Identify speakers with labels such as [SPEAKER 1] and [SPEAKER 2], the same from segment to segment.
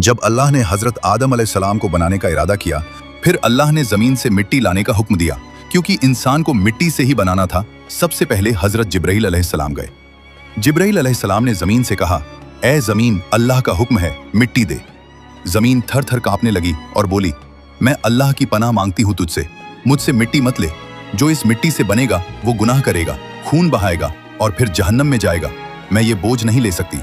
[SPEAKER 1] जब अल्लाह ने हजरत आदम अलैहिस्सलाम को बनाने का इरादा किया, फिर अल्लाह ने जमीन से मिट्टी लाने का हुक्म दिया। क्योंकि इंसान को मिट्टी से ही बनाना था, सबसे पहले हजरत जिब्राइल अलैहिस्सलाम गए। जिब्राइल अलैहिस्सलाम ने जमीन से कहा, ए जमीन, अल्लाह का हुक्म है, मिट्टी दे। जमीन थर थर कांपने लगी और बोली, मैं अल्लाह की पनाह मांगती हूँ तुझसे, मुझसे मिट्टी मत ले। जो इस मिट्टी से बनेगा वो गुनाह करेगा, खून बहाएगा और फिर जहन्नम में जाएगा। मैं ये बोझ नहीं ले सकती।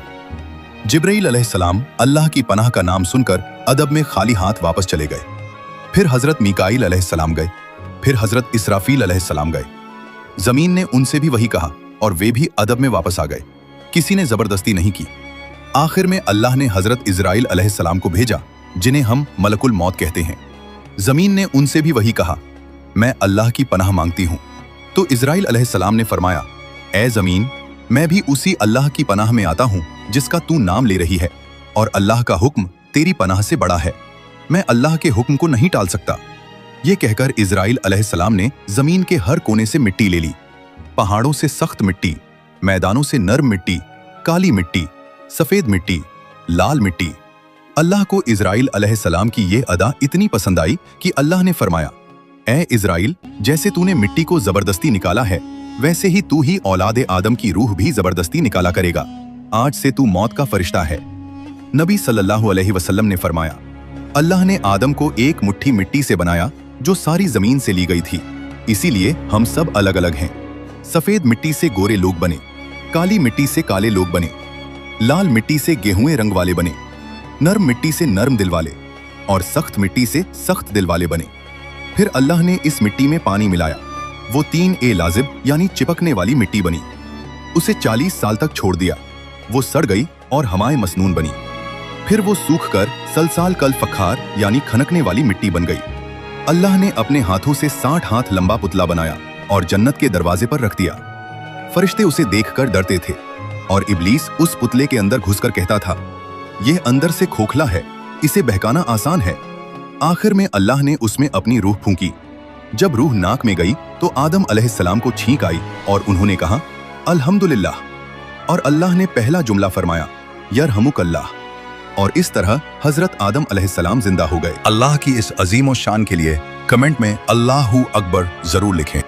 [SPEAKER 1] जिब्राइल अलैहिस्सलाम अल्लाह की पनाह का नाम सुनकर अदब में खाली हाथ वापस चले गए। फिर हजरत मीकाईल अलैहिस्सलाम गए, फिर हजरत इसराफील अलैहिस्सलाम गए। जमीन ने उनसे भी वही कहा और वे भी अदब में वापस आ गए। किसी ने जबरदस्ती नहीं की। आखिर में अल्लाह ने हजरत इजराइल अलैहिस्सलाम को भेजा, जिन्हें हम मलकुल मौत कहते हैं। जमीन ने उनसे भी वही कहा, मैं अल्लाह की पनाह मांगती हूँ। तो इजराइल अलैहिस्सलाम ने फरमाया, ए जमीन, मैं भी उसी अल्लाह की पनाह में आता हूँ जिसका तू नाम ले रही है, और अल्लाह का हुक्म तेरी पनाह से बड़ा है। मैं अल्लाह के हुक्म को नहीं टाल सकता। ये कहकर इजराइल अलैहिस्सलाम ने जमीन के हर कोने से मिट्टी ले ली। पहाड़ों से सख्त मिट्टी, मैदानों से नर्म मिट्टी, काली मिट्टी, सफेद मिट्टी, लाल मिट्टी। अल्लाह को इजराइल अलैहिस्सलाम की ये अदा इतनी पसंद आई कि अल्लाह ने फरमाया, ए इजराइल, जैसे तूने मिट्टी को जबरदस्ती निकाला है, वैसे ही तू ही औलाद आदम की रूह भी जबरदस्ती निकाला करेगा। आज से तू मौत का फरिश्ता है। नबी सल्लल्लाहु अलैहि वसल्लम ने फरमाया, अल्लाह ने आदम को एक मुट्ठी मिट्टी से बनाया जो सारी जमीन से ली गई थी। इसीलिए हम सब अलग अलग हैं। सफेद मिट्टी से गोरे लोग बने, काली मिट्टी से काले लोग बने, लाल मिट्टी से गेहुए रंग वाले बने, नर्म मिट्टी से नर्म दिल वाले और सख्त मिट्टी से सख्त दिल वाले बने। फिर अल्लाह ने इस मिट्टी में पानी मिलाया, वो 3 लाजिब यानी चिपकने वाली मिट्टी बनी। उसे 40 साल तक छोड़ दिया, वो सड़ गई और हमाए मसनून बनी। फिर वो सूख कर सलसाल कल फखार यानी खनकने वाली मिट्टी बन गई। अल्लाह ने अपने हाथों से 60 हाथ लंबा पुतला बनाया और जन्नत के दरवाजे पर रख दिया। फरिश्ते उसे देखकर डरते थे और इब्लीस उस पुतले के अंदर घुसकर कहता था, यह अंदर से खोखला है, इसे बहकाना आसान है। आखिर में अल्लाह ने उसमें अपनी रूह फूंकी। जब रूह नाक में गई तो आदम अलैहिस्सलाम को छींक आई और उन्होंने कहा, अल्हम्दुलिल्लाह। और अल्लाह ने पहला जुमला फरमाया, यरहमुकल्लाह। और इस तरह हजरत आदम अलैहिस्सलाम जिंदा हो गए। अल्लाह की इस अजीम शान के लिए कमेंट में अल्लाहू अकबर जरूर लिखें।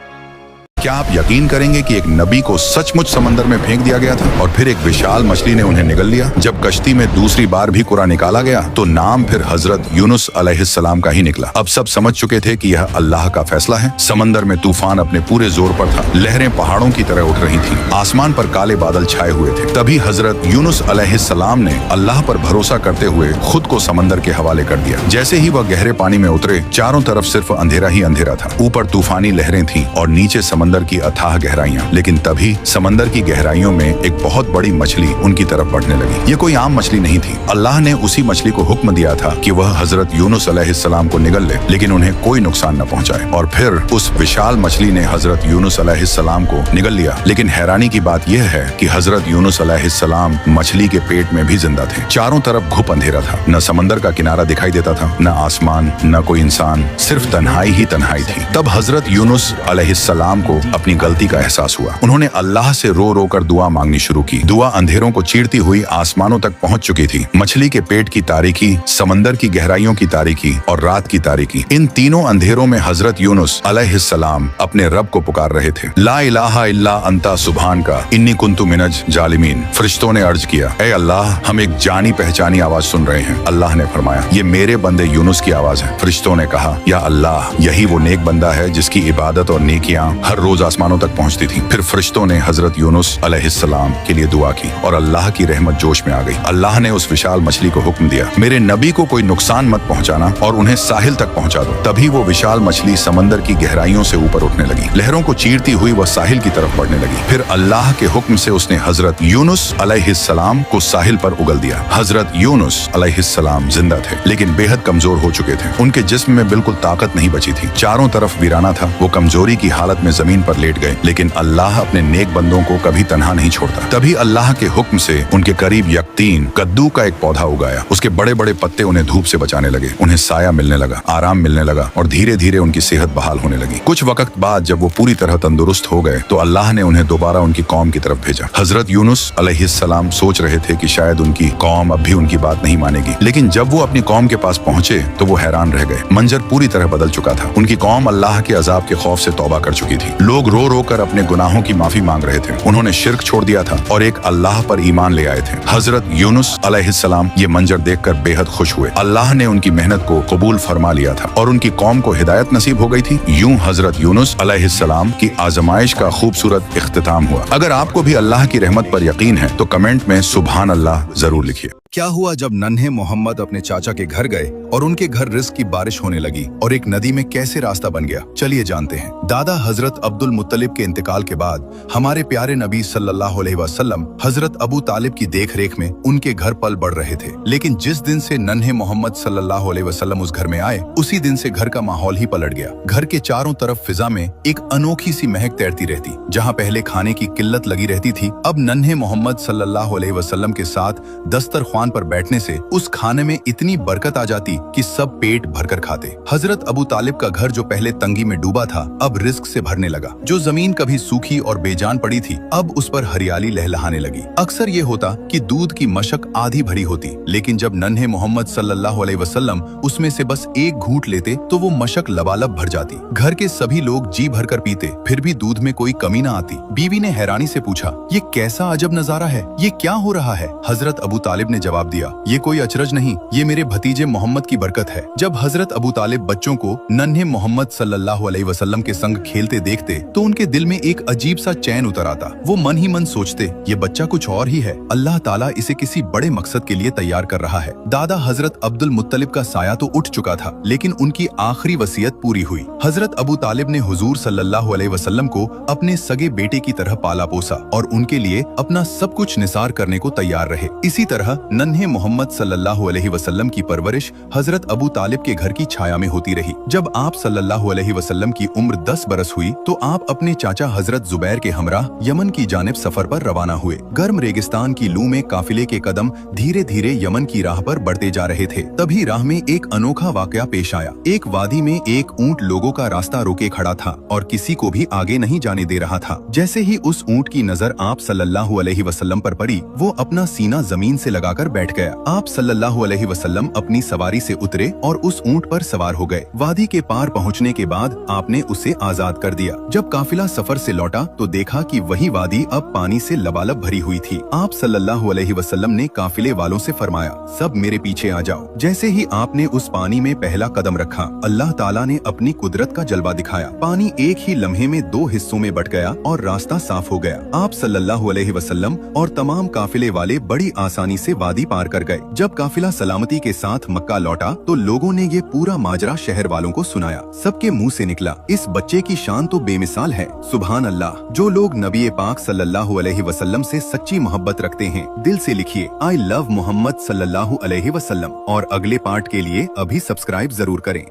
[SPEAKER 1] क्या आप यकीन करेंगे कि एक नबी को सचमुच समंदर में फेंक दिया गया था और फिर एक विशाल मछली ने उन्हें निगल लिया। जब कश्ती में दूसरी बार भी कुरा निकाला गया तो नाम फिर हजरत यूनुस अलैहिस्सलाम का ही निकला। अब सब समझ चुके थे कि यह अल्लाह का फैसला है। समंदर में तूफान अपने पूरे जोर पर था, लहरें पहाड़ों की तरह उठ रही थीं, आसमान पर काले बादल छाए हुए थे। तभी हजरत यूनुस अलैहिस्सलाम ने अल्लाह पर भरोसा करते हुए खुद को समंदर के हवाले कर दिया। जैसे ही वह गहरे पानी में उतरे, चारों तरफ सिर्फ अंधेरा ही अंधेरा था। ऊपर तूफानी लहरें थीं और नीचे समंदर की अथाह गहराइयां। लेकिन तभी समंदर की गहराइयों में एक बहुत बड़ी मछली उनकी तरफ बढ़ने लगी। ये कोई आम मछली नहीं थी। अल्लाह ने उसी मछली को हुक्म दिया था कि वह हजरत यूनुस अलैहिस्सलाम को निगल ले, लेकिन उन्हें कोई नुकसान न पहुंचाए। और फिर उस विशाल मछली ने हजरत यूनुस अलैहिस्सलाम को निगल लिया। लेकिन हैरानी की बात यह है कि हजरत यूनुस अलैहिस्सलाम मछली के पेट में भी जिंदा थे। चारों तरफ घुप अंधेरा था, न समंदर का किनारा दिखाई देता था, न आसमान, न कोई इंसान, सिर्फ तन्हाई ही तन्हाई थी। तब हजरत यूनुस अलैहिस्सलाम को अपनी गलती का एहसास हुआ। उन्होंने अल्लाह से रो रो कर दुआ मांगनी शुरू की। दुआ अंधेरों को चीरती हुई आसमानों तक पहुंच चुकी थी। मछली के पेट की तारीकी, समंदर की गहराइयों की तारीकी और रात की तारीकी, इन तीनों अंधेरों में हजरत यूनुस अलैहिस्सलाम अपने रब को पुकार रहे थे। ला इलाहा इल्ला अंता सुभान का इन्नी कुंतु मिनज जालिमीन। फरिश्तों ने अर्ज किया, ए अल्लाह, हम एक जानी पहचानी आवाज सुन रहे हैं। अल्लाह ने फरमाया, ये मेरे बंदे यूनुस की आवाज है। फरिश्तों ने कहा, या अल्लाह, यही वो नेक बंदा है जिसकी इबादत और नेकियां हर रोज आसमानों तक पहुंचती थी। फिर फरिश्तों ने हजरत यूनुस अलैहिस्सलाम के लिए दुआ की और अल्लाह की रहमत जोश में आ गई। अल्लाह ने उस विशाल मछली को हुक्म दिया, मेरे नबी को कोई नुकसान मत पहुंचाना और उन्हें साहिल तक पहुंचा दो। तभी वो विशाल मछली समंदर की गहराइयों से ऊपर उठने लगी। लहरों को चीरती हुई वह साहिल की तरफ बढ़ने लगी। फिर अल्लाह के हुक्म से उसने हजरत यूनुस अलैहिस्सलाम को साहिल पर उगल दिया। हजरत यूनुस अलैहिस्सलाम जिंदा थे, लेकिन बेहद कमजोर हो चुके थे। उनके जिस्म में बिल्कुल ताकत नहीं बची थी। चारों तरफ वीराना था। वो कमजोरी की हालत में जमीन जमीन पर लेट गए, लेकिन अल्लाह अपने नेक बंदों को कभी तन्हा नहीं छोड़ता। तभी अल्लाह के हुक्म से उनके करीब यकीन कद्दू का एक पौधा उगाया। उसके बड़े बड़े पत्ते उन्हें धूप से बचाने लगे, उन्हें साया मिलने लगा, आराम मिलने लगा और धीरे धीरे उनकी सेहत बहाल होने लगी। कुछ वक्त बाद जब वो पूरी तरह तंदुरुस्त हो गए तो अल्लाह ने उन्हें दोबारा उनकी कौम की तरफ भेजा। हजरत यूनुस अलैहिस्सलाम सोच रहे थे कि शायद उनकी कौम अब भी उनकी बात नहीं मानेगी, लेकिन जब वो अपनी कौम के पास पहुंचे तो वो हैरान रह गए। मंजर पूरी तरह बदल चुका था। उनकी कौम अल्लाह के अजाब के खौफ से तौबा कर चुकी थी। लोग रो रो कर अपने गुनाहों की माफी मांग रहे थे। उन्होंने शिर्क छोड़ दिया था और एक अल्लाह पर ईमान ले आए थे। हजरत यूनुस अलैहिस्सलाम ये मंजर देखकर बेहद खुश हुए। अल्लाह ने उनकी मेहनत को कबूल फरमा लिया था और उनकी कौम को हिदायत नसीब हो गई थी। यूं हजरत यूनुस अलैहिस्सलाम की आजमाइश का खूबसूरत इख्तिताम हुआ। अगर आपको भी अल्लाह की रहमत पर यकीन है तो कमेंट में सुभान अल्लाह जरूर लिखिए। क्या हुआ जब नन्हे मोहम्मद अपने चाचा के घर गए और उनके घर रिस्क की बारिश होने लगी और एक नदी में कैसे रास्ता बन गया, चलिए जानते हैं। दादा हजरत अब्दुल मुत्तलिब के इंतकाल के बाद हमारे प्यारे नबी सल्लल्लाहु अलैहि वसल्लम हजरत अबू तालिब की देखरेख में उनके घर पल बढ़ रहे थे। लेकिन जिस दिन से नन्हे मोहम्मद सल्लल्लाहु अलैहि वसल्लम उस घर में आए, उसी दिन से घर का माहौल ही पलट गया। घर के चारों तरफ फिजा में एक अनोखी सी महक तैरती रहती। जहाँ पहले खाने की किल्लत लगी रहती थी, अब नन्हे मोहम्मद सल्लल्लाहु अलैहि वसल्लम के साथ दस्तरख्वान पर बैठने से उस खाने में इतनी बरकत आ जाती कि सब पेट भरकर खाते। हजरत अबू तालिब का घर जो पहले तंगी में डूबा था, अब रिस्क से भरने लगा। जो जमीन कभी सूखी और बेजान पड़ी थी, अब उस पर हरियाली लहलहाने लगी। अक्सर ये होता कि दूध की मशक आधी भरी होती, लेकिन जब नन्हे मोहम्मद सल्लल्लाहु अलैहि वसल्लम उसमें से बस एक घूंट लेते तो वो मशक लबालब भर जाती। घर के सभी लोग जी भरकर पीते, फिर भी दूध में कोई कमी न आती। बीवी ने हैरानी से पूछा, ये कैसा अजब नजारा है, ये क्या हो रहा है? हजरत अबू तालिब ने जवाब दिया, ये कोई अचरज नहीं, ये मेरे भतीजे मोहम्मद की बरकत है। जब हजरत अबू तालिब बच्चों को नन्हे मोहम्मद सल्लल्लाहु अलैहि वसल्लम के संग खेलते देखते तो उनके दिल में एक अजीब सा चैन उतर आता। वो मन ही मन सोचते, ये बच्चा कुछ और ही है, अल्लाह ताला इसे किसी बड़े मकसद के लिए तैयार कर रहा है। दादा हजरत अब्दुल मुत्तलिब का साया तो उठ चुका था, लेकिन उनकी आखिरी वसीयत पूरी हुई। हजरत अबू तालिब ने हुजूर सल्लल्लाहु अलैहि वसल्लम को अपने सगे बेटे की तरह पाला पोसा और उनके लिए अपना सब कुछ निसार करने को तैयार रहे। इसी तरह नन्हे मोहम्मद सल्लल्लाहु अलैहि वसल्लम की परवरिश हजरत अबू तालिब के घर की छाया में होती रही। जब आप सल्लल्लाहु अलैहि वसल्लम की उम्र 10 बरस हुई तो आप अपने चाचा हजरत जुबैर के हमराह यमन की जानिब सफर पर रवाना हुए। गर्म रेगिस्तान की लू में काफिले के कदम धीरे धीरे यमन की राह पर बढ़ते जा रहे थे। तभी राह में एक अनोखा वाकया पेश आया। एक वादी में एक ऊंट लोगों का रास्ता रोके खड़ा था और किसी को भी आगे नहीं जाने दे रहा था। जैसे ही उस ऊंट की नजर आप सल्लल्लाहु अलैहि वसल्लम पर पड़ी, वो अपना सीना जमीन से लगाकर बैठ गया। आप सल्लल्लाहु अलैहि वसल्लम अपनी सवारी से उतरे और उस ऊंट पर सवार हो गए। वादी के पार पहुंचने के बाद आपने उसे आजाद कर दिया। जब काफिला सफर से लौटा तो देखा कि वही वादी अब पानी से लबालब भरी हुई थी। आप सल्लल्लाहु अलैहि वसल्लम ने काफिले वालों से फरमाया, सब मेरे पीछे आ जाओ। जैसे ही आपने उस पानी में पहला कदम रखा, अल्लाह ताला ने अपनी कुदरत का जलवा दिखाया। पानी एक ही लम्हे में 2 हिस्सों में बट गया और रास्ता साफ हो गया। आप सल्लल्लाहु अलैहि वसल्लम और तमाम काफिले वाले बड़ी आसानी से वादी पार कर गए। जब काफिला सलामती के साथ मक्का लौटा तो लोगों ने ये पूरा माजरा शहर वालों को सुनाया। सबके मुंह से निकला, इस बच्चे की शान तो बेमिसाल है। सुभान अल्लाह। जो लोग नबी पाक सल्लल्लाहु अलैहि वसल्लम से सच्ची मोहब्बत रखते हैं, दिल से लिखिए, आई लव मोहम्मद सल्लल्लाहु अलैहि वसल्लम। और अगले पार्ट के लिए अभी सब्सक्राइब जरूर करें।